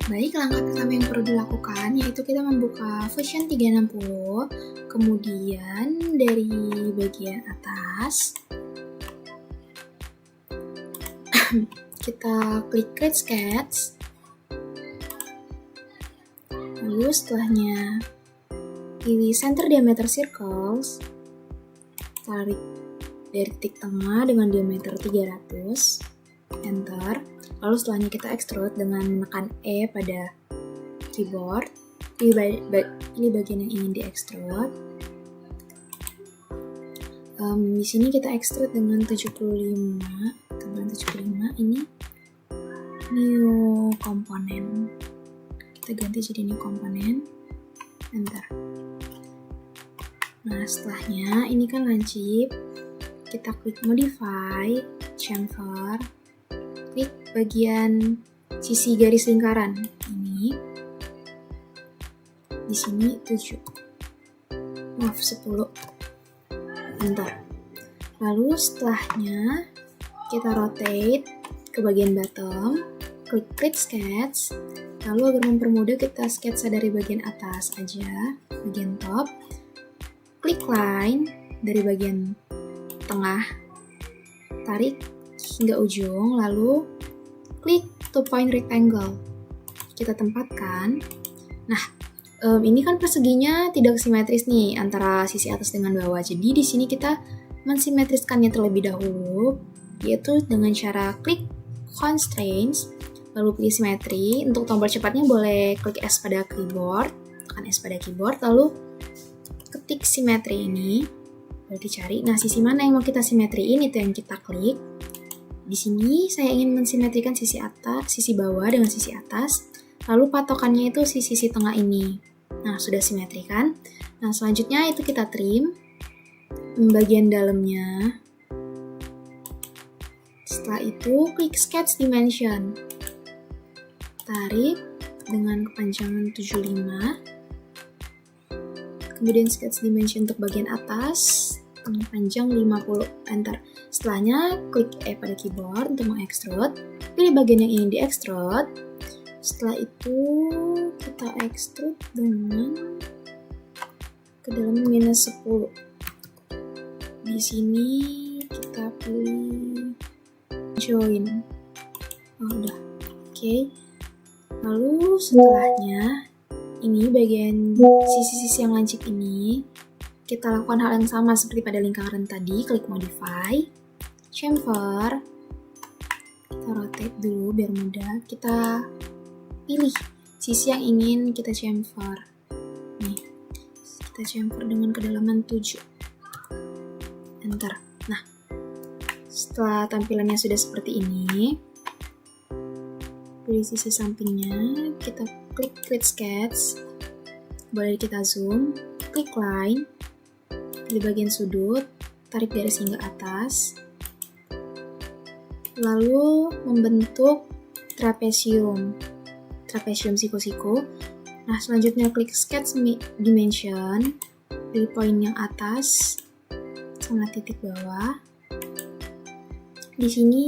Baik, langkah pertama yang perlu dilakukan yaitu kita membuka Fusion 360, kemudian dari bagian atas kita klik Create Sketch, lalu setelahnya pilih Center Diameter Circles, tarik dari titik tengah dengan diameter 300, Enter. Lalu setelahnya kita extrude dengan menekan E pada keyboard. Pilih bagian yang ingin di-extrude. Di sini kita extrude dengan 75, tebalan 75. Ini new component. Kita ganti jadi new component. Enter. Nah, setelahnya ini kan lancip. Kita klik modify, chamfer, klik bagian sisi garis lingkaran ini. Di sini 10. Enter. Lalu setelahnya kita rotate ke bagian bottom, klik Create Sketch. Lalu agar mempermudah kita sketsa dari bagian atas aja, bagian top. Klik line dari bagian tengah, tarik hingga ujung, lalu klik two point rectangle. Kita tempatkan. Nah, ini kan perseginya tidak simetris nih antara sisi atas dengan bawah. Jadi di sini kita mensimetriskannya terlebih dahulu, yaitu dengan cara klik constraints, lalu pilih simetri. Untuk tombol cepatnya boleh klik S pada keyboard, tekan S pada keyboard, lalu ketik simetri ini. Lalu dicari, nah sisi mana yang mau kita simetriin itu yang kita klik. Di sini saya ingin mensimetrikan sisi atas, sisi bawah dengan sisi atas. Lalu patokannya itu sisi tengah ini. Nah, sudah simetri kan? Nah, selanjutnya itu kita trim bagian dalamnya. Setelah itu klik Sketch Dimension. Tarik dengan kepanjangan 75. Kemudian Sketch Dimension untuk bagian atas dengan panjang 50. Enter. Setelahnya klik E pada keyboard untuk mengextrude. Pilih bagian yang ingin di-extrude. Setelah itu kita extrude dengan kedalaman -10. Di sini kita pilih join. Oh, udah. Oke. Lalu setelahnya ini bagian sisi-sisi yang lancip ini kita lakukan hal yang sama seperti pada lingkaran tadi. Klik modify, chamfer, kita rotate dulu biar mudah. Kita pilih sisi yang ingin kita chamfer. Nih, kita chamfer dengan kedalaman 7. Enter. Nah, setelah tampilannya sudah seperti ini, pilih sisi sampingnya, kita klik Create Sketch, boleh kita zoom, klik line, pilih bagian sudut, tarik garis hingga atas, lalu membentuk trapesium siku-siku. Nah, selanjutnya klik Sketch Dimension, pilih poin yang atas sama titik bawah. Di sini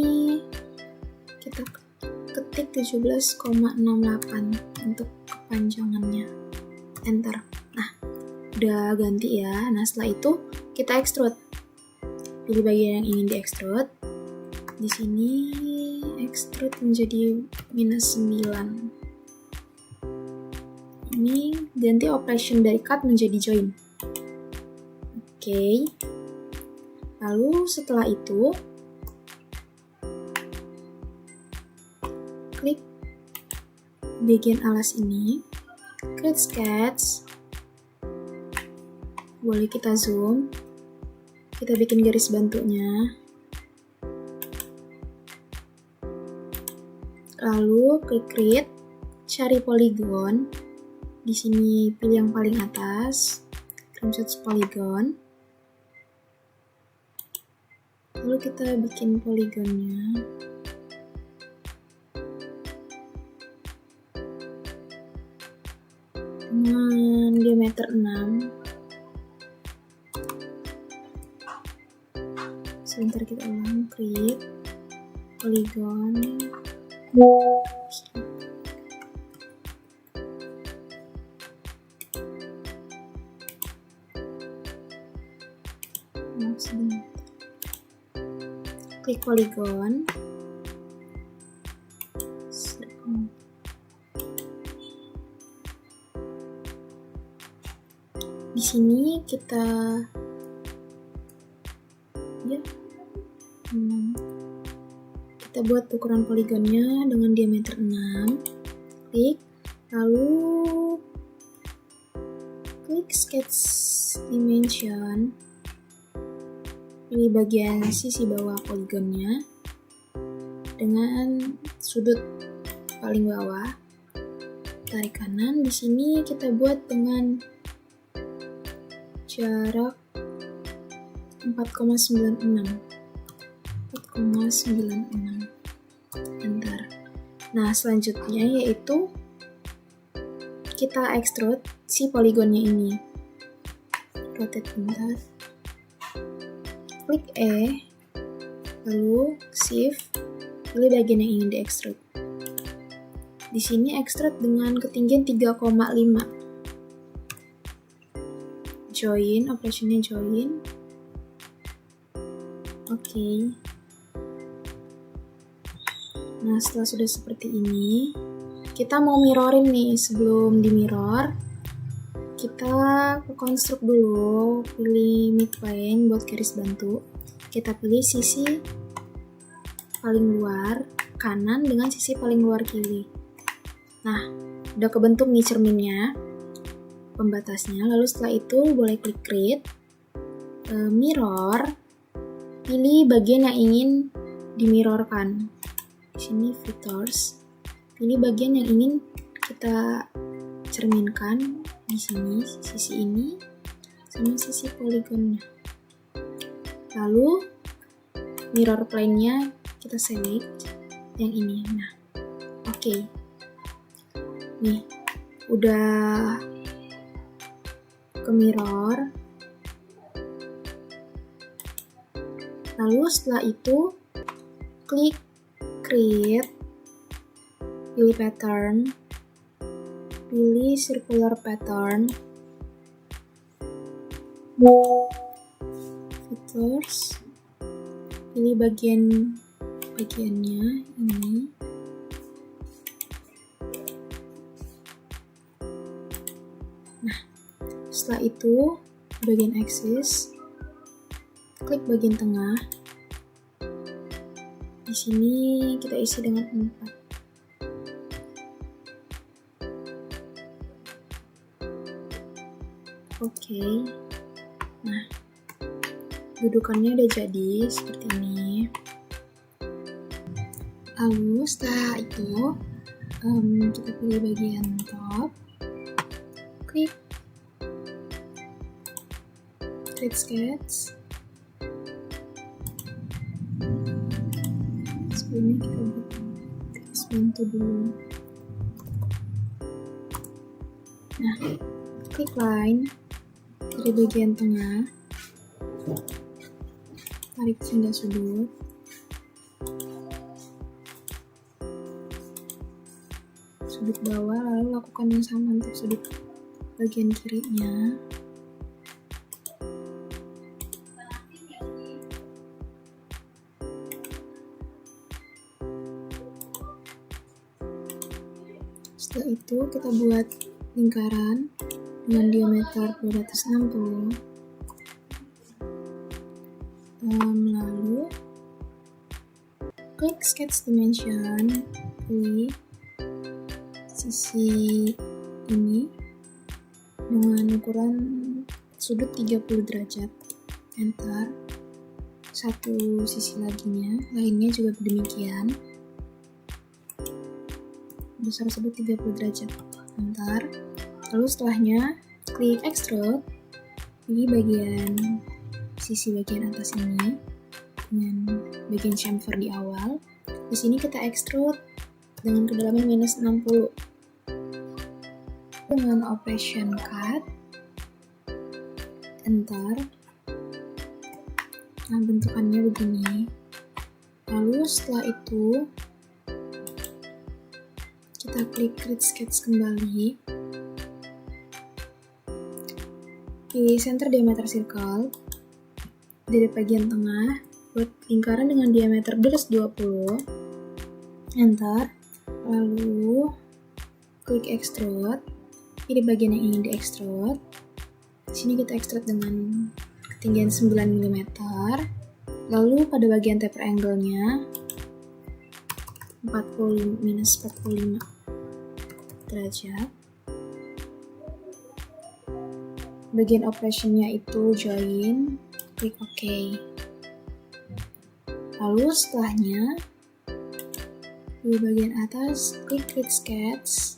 kita ketik 17,68 untuk kepanjangannya. Enter. Nah, udah ganti ya. Nah, setelah itu kita extrude. Pilih bagian yang ingin di-extrude. Di sini extrude menjadi -9. Ini ganti operation dari cut menjadi join. Oke. Lalu setelah itu klik bagian alas ini, Create Sketch, boleh kita zoom, kita bikin garis bantunya, lalu klik Create, cari polygon, di sini pilih yang paling atas, screenshot polygon, lalu kita bikin polygonnya. dengan diameter 6. Sebentar kita ulang, klik polygon. Klik polygon. Di sini kita kita buat ukuran poligonnya dengan diameter 6. Klik, lalu klik sketch dimension. Pilih bagian sisi bawah poligonnya dengan sudut paling bawah. Tarik kanan. Di sini kita buat dengan jarak 4,96. Enter. Nah, selanjutnya yaitu kita extrude si poligonnya ini. Rotate bentar. Klik E, lalu shift, pilih bagian yang ingin di-extrude. Di sini extrude dengan ketinggian 3,5. Join, operationnya join. Oke. Nah, setelah sudah seperti ini, kita mau mirrorin nih. Sebelum di mirror, kita konstruk dulu, pilih midplane buat garis bantu. Kita pilih sisi paling luar kanan dengan sisi paling luar kiri. Nah, udah kebentuk nih cerminnya, pembatasnya. Lalu setelah itu boleh klik create, mirror, pilih bagian yang ingin dimirrorkan. Di sini features, pilih bagian yang ingin kita cerminkan. Di sini sisi ini sama sisi poligonnya. Lalu mirror plane-nya kita select yang ini. Nah, oke. Nih, udah ke mirror. Lalu setelah itu klik create, pilih pattern, pilih circular pattern, features, pilih bagiannya ini. Nah, setelah itu bagian axis, klik bagian tengah. Di sini kita isi dengan 4. Oke. Nah, dudukannya udah jadi seperti ini. Lalu setelah itu kita pilih bagian top, klik create sketch. Sebelumnya kita buat garis bantu dulu. Nah, klik line dari bagian tengah, tarik hingga sudut. Sudut bawah, lalu lakukan yang sama untuk sudut bagian kirinya. Setelah itu kita buat lingkaran dengan diameter 260. Lalu klik sketch dimension, pilih sisi ini dengan ukuran sudut 30 derajat. Enter. Satu sisi lainnya juga demikian. Besar sudut 30 derajat. Enter. Lalu setelahnya klik extrude, pilih sisi bagian atas ini dengan bagian chamfer di awal. Di sini kita extrude dengan kedalaman -60. dengan operation cut, enter. Nah, bentukannya begini. Lalu setelah itu kita klik create sketch kembali, pilih center diameter circle dari bagian tengah, buat lingkaran dengan diameter plus 20, enter. Lalu klik extrude, pilih bagian yang ingin di extrude. Di sini kita extrude dengan ketinggian 9 mm. Lalu pada bagian taper angle-nya 45 derajat. Bagian operation-nya itu join, klik OK. Lalu setelahnya di bagian atas klik create sketch.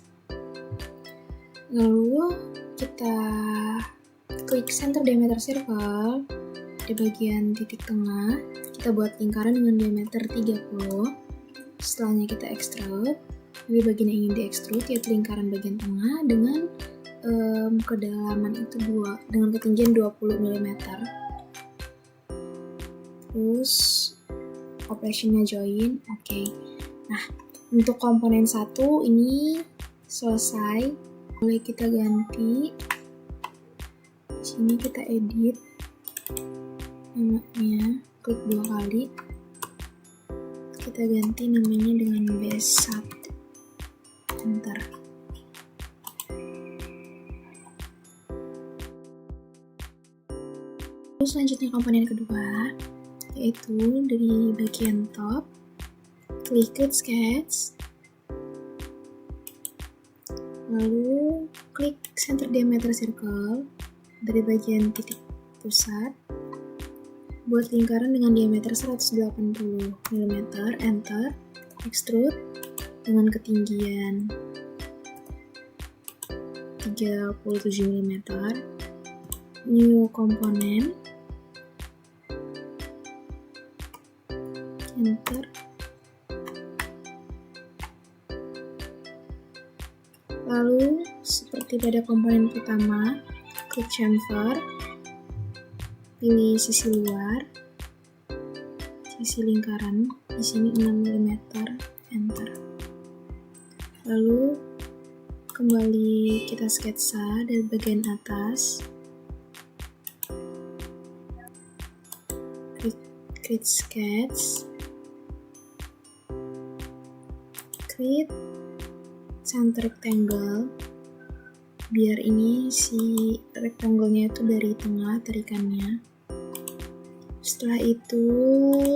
Lalu kita klik center diameter circle. Di bagian titik tengah, kita buat lingkaran dengan diameter 30. Setelahnya kita extrude. Di bagian yang ingin di extrude, yaitu lingkaran bagian tengah dengan kedalaman itu dengan ketinggian 20 mm. Terus operationnya join, oke. Nah, untuk komponen 1 ini selesai. Boleh kita ganti. Di sini kita edit namanya, klik 2 kali, kita ganti namanya dengan base 1, enter. Terus selanjutnya komponen kedua, yaitu dari bagian top, klik create sketch, lalu klik center diameter circle dari bagian titik pusat, buat lingkaran dengan diameter 180 mm, enter, extrude dengan ketinggian 37 mm, new komponen, enter. Lalu seperti pada komponen pertama, klik chamfer, pilih sisi luar, sisi lingkaran, di sini 6 mm, enter. Lalu kembali kita sketsa dari bagian atas, klik create sketch, create center rectangle, biar ini si rectangle-nya itu dari tengah tarikannya. Setelah itu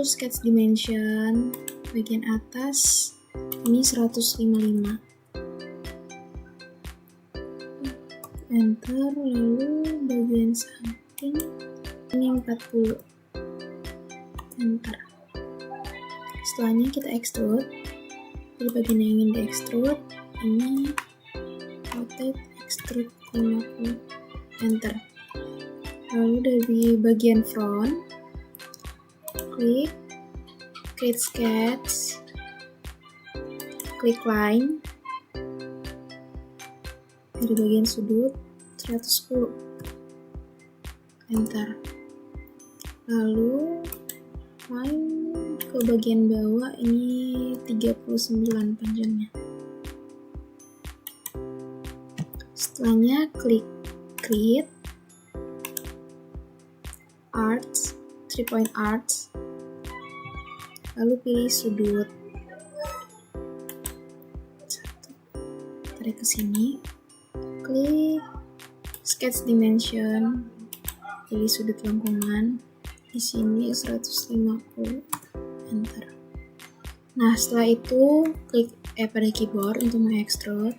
sketch dimension bagian atas ini 155, enter. Lalu bagian samping ini 40, enter. Setelahnya kita extrude. Di bagian yang ingin di extrude ini rotate, extrude 50, enter. Lalu dari bagian front klik create sketch, klik line dari bagian sudut 110, enter. Lalu line ke bagian bawah ini 39 panjangnya. Setelahnya klik create arts, 3 point arts, lalu pilih sudut 1, tarik ke sini, klik sketch dimension, pilih sudut lengkungan, di sini 150, enter. Nah, setelah itu klik pada keyboard untuk mengextrude,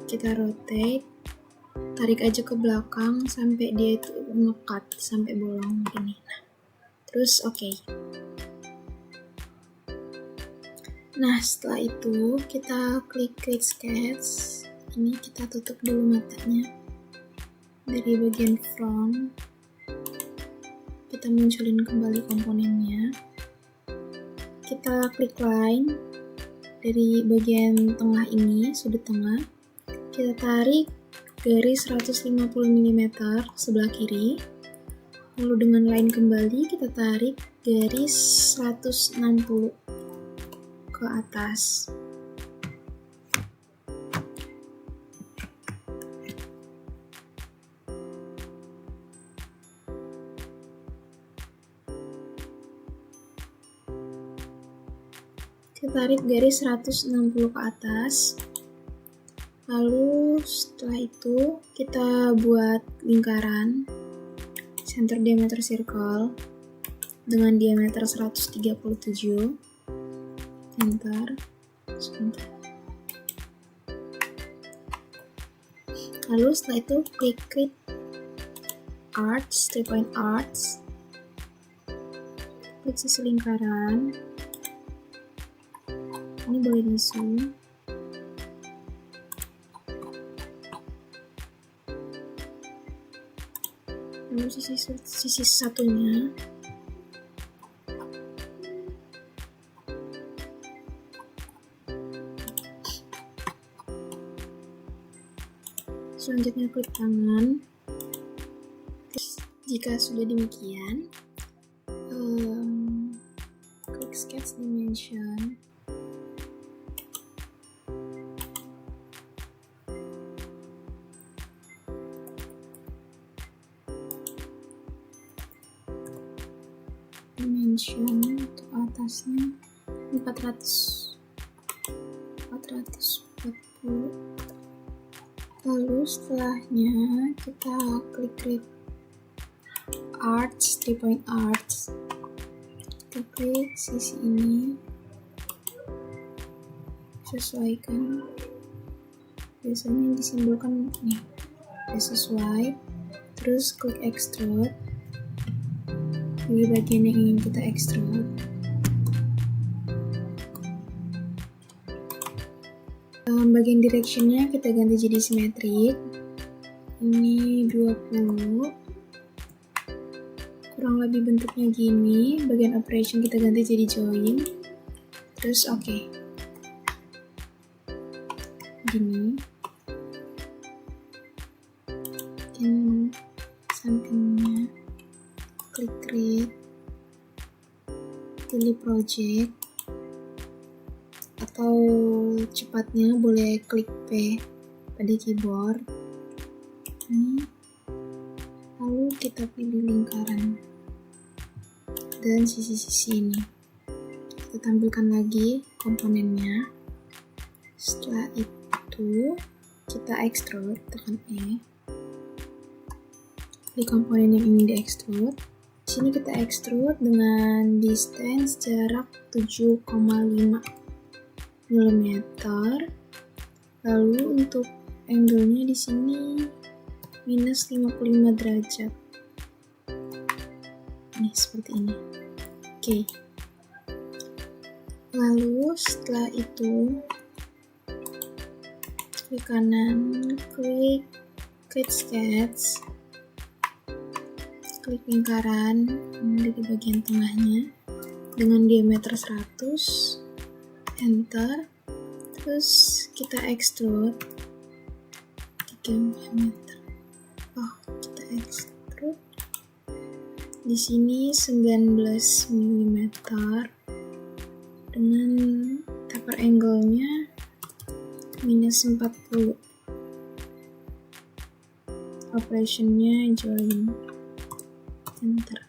kita rotate, tarik aja ke belakang sampai dia itu ngekat sampai bolong gini. Nah, terus oke. Nah, setelah itu kita klik create sketch. Ini kita tutup dulu matanya. Dari bagian front kita munculin kembali komponennya. Kita klik line dari bagian tengah ini, sudut tengah. Kita tarik garis 150 mm sebelah kiri. Lalu dengan line kembali kita tarik garis 160 ke atas. Kita tarik garis 160 ke atas. Lalu setelah itu kita buat lingkaran center diameter circle dengan diameter 137. Enter. Sebentar. Lalu setelah itu klik arch, 3 point arch. Klik sisi lingkaran. Ini boleh di zoom. Lalu sisi satunya selanjutnya klik tangan. Jika sudah demikian, klik sketch dimension. Dimension untuk atasnya 440. Lalu setelahnya kita klik arch, 3 point arch. Kita klik sisi ini, sesuaikan. Biasanya disimbolkan nih, udah sesuai. Terus klik extrude. Pilih bagian yang ingin kita extrude. Bagian directionnya kita ganti jadi simetrik. Ini 20. Kurang lebih bentuknya gini. Bagian operation kita ganti jadi join. Terus oke. Gini. Dan sampingnya klik create, pilih project, atau cepatnya boleh klik P pada keyboard. Ini. Lalu kita pilih lingkaran dan sisi-sisi ini. Kita tampilkan lagi komponennya. Setelah itu kita extrude, tekan E. Pilih komponen yang ingin di-extrude. Di sini kita extrude dengan distance jarak 7,5 mm. Lalu untuk angle-nya di sini minus 55 derajat. Nih seperti ini. Oke. Lalu setelah itu klik kanan, klik sketch. Klik lingkaran di bagian tengahnya dengan diameter 100, enter, terus kita extrude 3 mm. Kita extrude di sini 19 mm dengan taper angle-nya minus 40. Operation-nya join. Enter.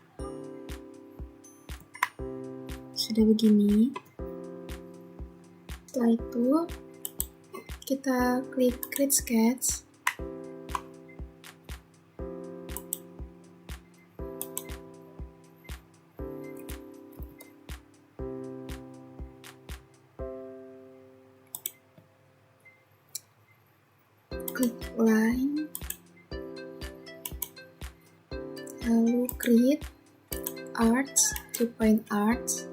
Sudah begini. Setelah itu kita klik create sketch. Klik line. Lalu create arch, 3 point arch.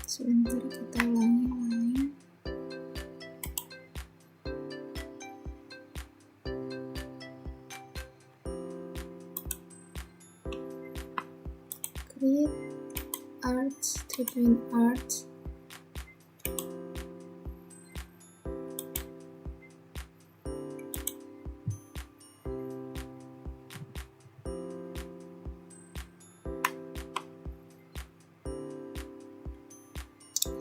Sebentar kita ulangi line. create arts, 3-point arts.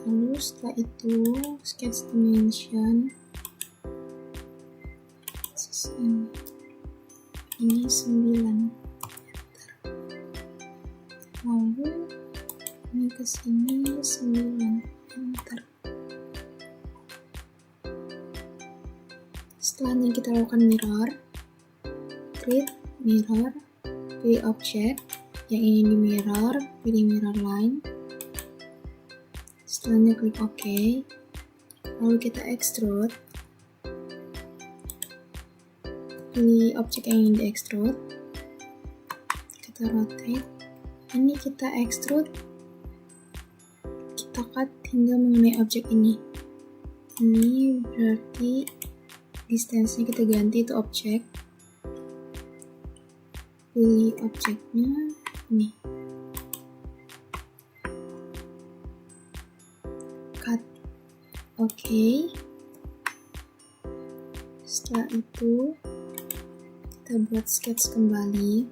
Lalu setelah itu sketch dimension ini 9, lalu ini ke sini 9, enter. Setelahnya kita lakukan mirror, create mirror, pilih object yang ingin di mirror, pilih mirror line. Setelahnya klik OK, lalu kita extrude, pilih objek yang ingin di extrude, kita rotate, ini kita extrude, kita cut hingga mengenai objek ini berarti distance-nya kita ganti itu objek, pilih objeknya ini, cut, OK. Setelah itu kita buat sketch kembali,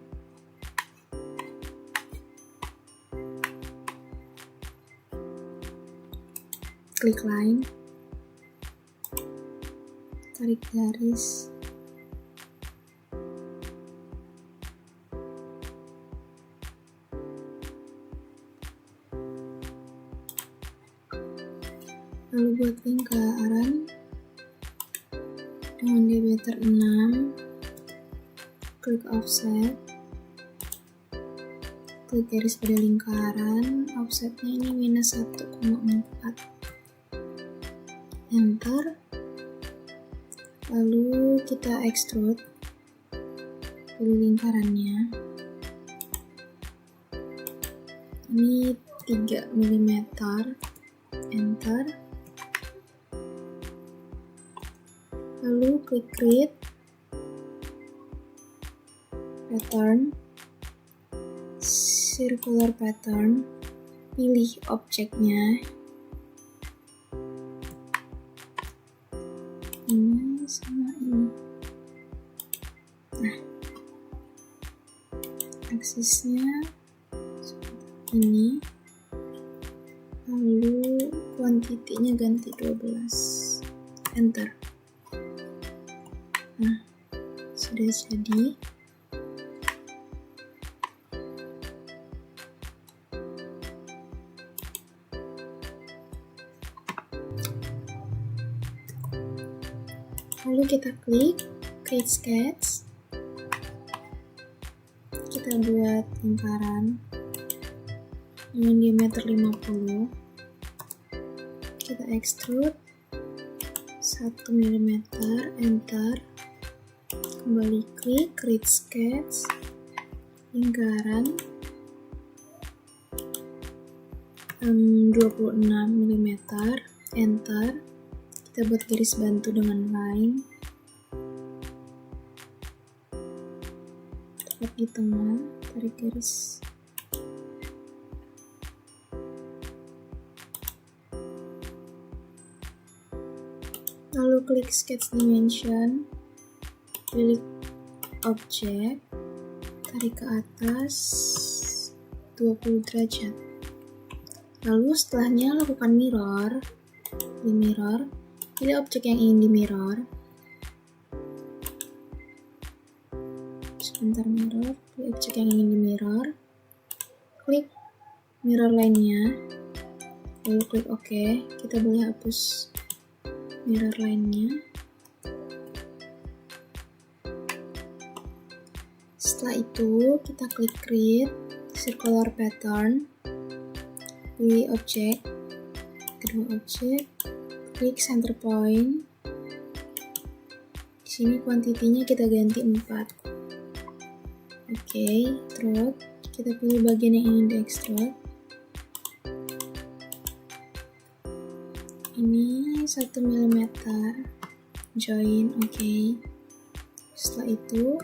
klik line, tarik garis, lalu buat lingkaran dengan diameter 6, klik offset, klik garis pada lingkaran, offsetnya ini -1,4, enter. Lalu kita extrude, pilih lingkarannya, ini 3 mm, enter. Lalu klik create pattern, circular pattern, pilih objeknya, ini sama ini. Nah, aksisnya seperti ini, lalu kuantitinya ganti 12, enter. Nah, sudah jadi. Lalu kita klik create sketch, kita buat lingkaran dengan diameter 50, kita extrude 1 mm, enter. Kembali klik create sketch, lingkaran 26 mm, enter. Kita buat garis bantu dengan line, tepat di tengah, tarik garis. Lalu klik sketch dimension, pilih objek, tarik ke atas 20 derajat. Lalu setelahnya lakukan mirror, di mirror, pilih objek yang ingin di mirror. Sebentar mirror, pilih objek yang ingin di mirror. Klik mirror line-nya, lalu klik OK. Kita boleh hapus mirror line-nya. Setelah itu kita klik create circular pattern, pilih objek, kedua objek, klik center point. Di sini kuantitinya kita ganti 4. Oke, terus kita pilih bagian yang ingin di extrude. Ini 1 mm, join, oke. Setelah itu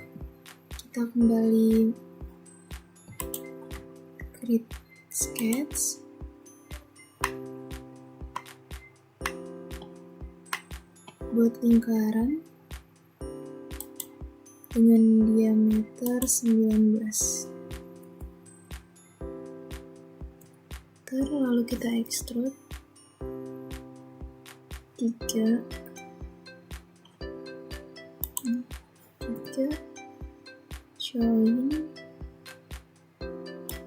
kita kembali create sketch. Buat lingkaran dengan diameter 19. Lalu kita extrude 3 join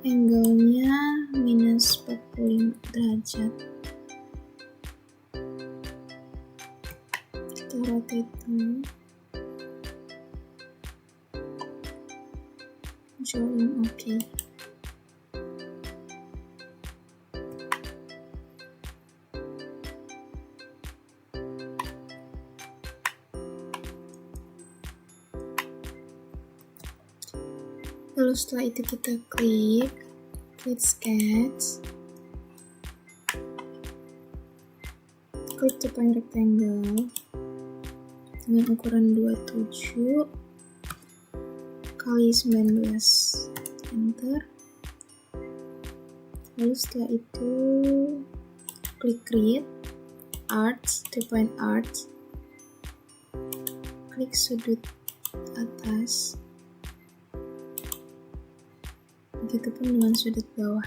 angle-nya minus 45 derajat. Kita rotate dulu, join oke. Lalu setelah itu kita klik sketch, klik topeng rectangle dengan ukuran 27 kali 19, enter. Lalu setelah itu klik create arts, 3 point arts, klik sudut atas, begitupun dengan sudut bawah.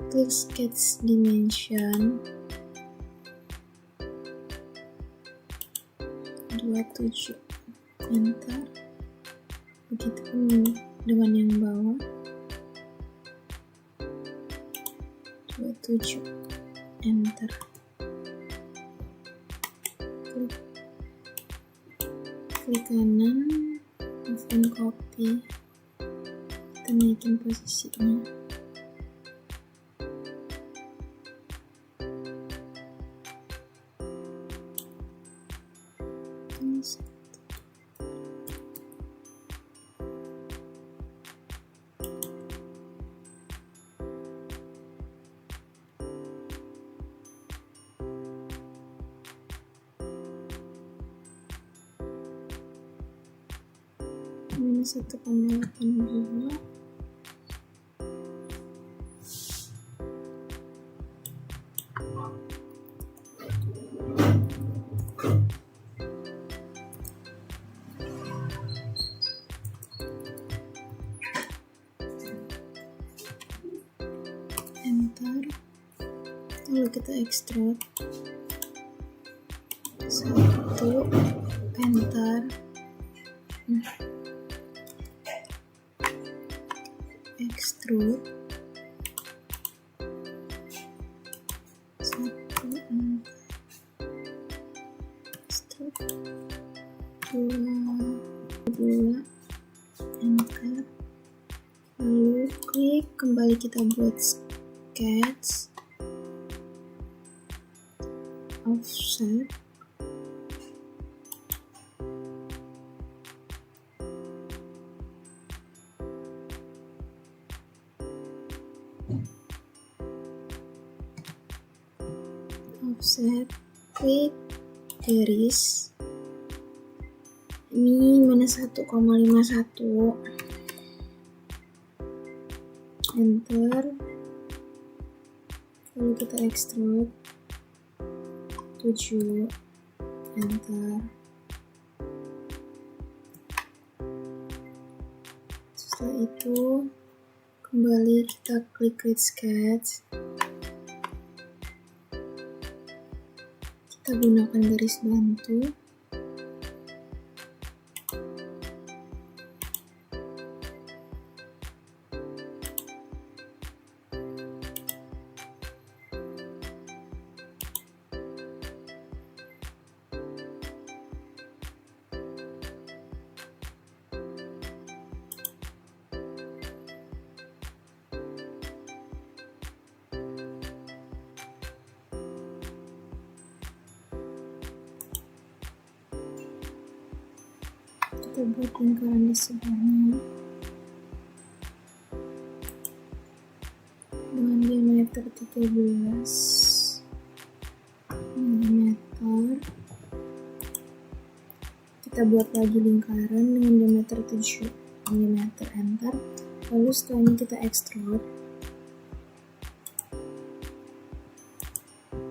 Klik sketch dimension 27, enter. Begitupun dengan yang bawah 27, enter. Klik kanan, move and copy, kita naikin posisinya. Minus 1,82. Enter. Lalu kita extrude 1, enter. Extrude 1, extrude 2, enter. Lalu klik kembali, kita buat sketch, offset, klik garis ini minus 1,51, enter. Lalu kita extrude 7, enter. Setelah itu kembali kita klik create sketch, kita gunakan garis bantu, kita buat lingkaran di sebelahnya dengan diameter 13 mm. Kita buat lagi lingkaran dengan diameter 7 mm, enter. Lalu setelahnya kita extrude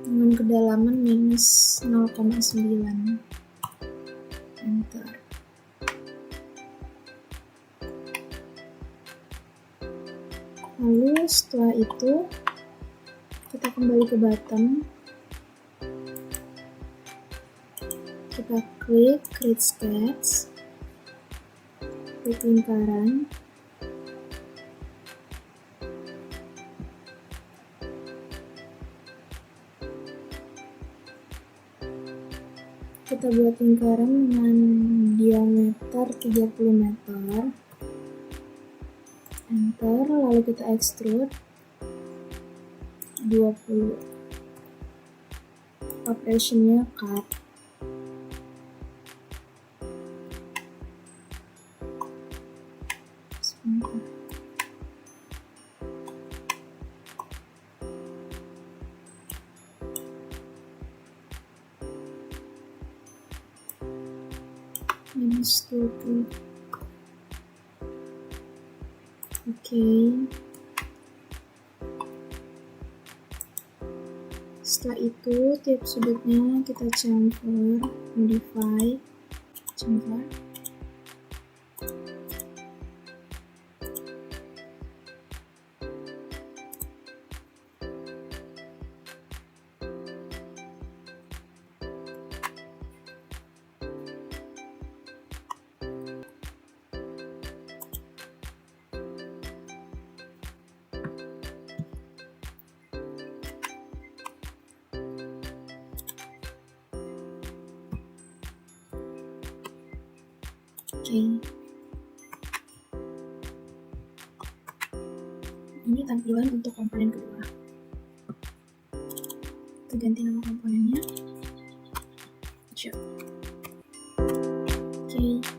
dengan kedalaman minus 0,9, enter. Lalu setelah itu kita kembali ke bottom, kita klik create sketch, klik lingkaran, kita buat lingkaran dengan diameter 30 meter, enter. Lalu kita extrude 20, operationnya cut. Sebentar. Minus 20. Oke. Setelah itu tiap sudutnya kita chamfer, modify, chamfer. Oke. Ini tampilan untuk komponen kedua. Kita ganti nama komponennya. Oke.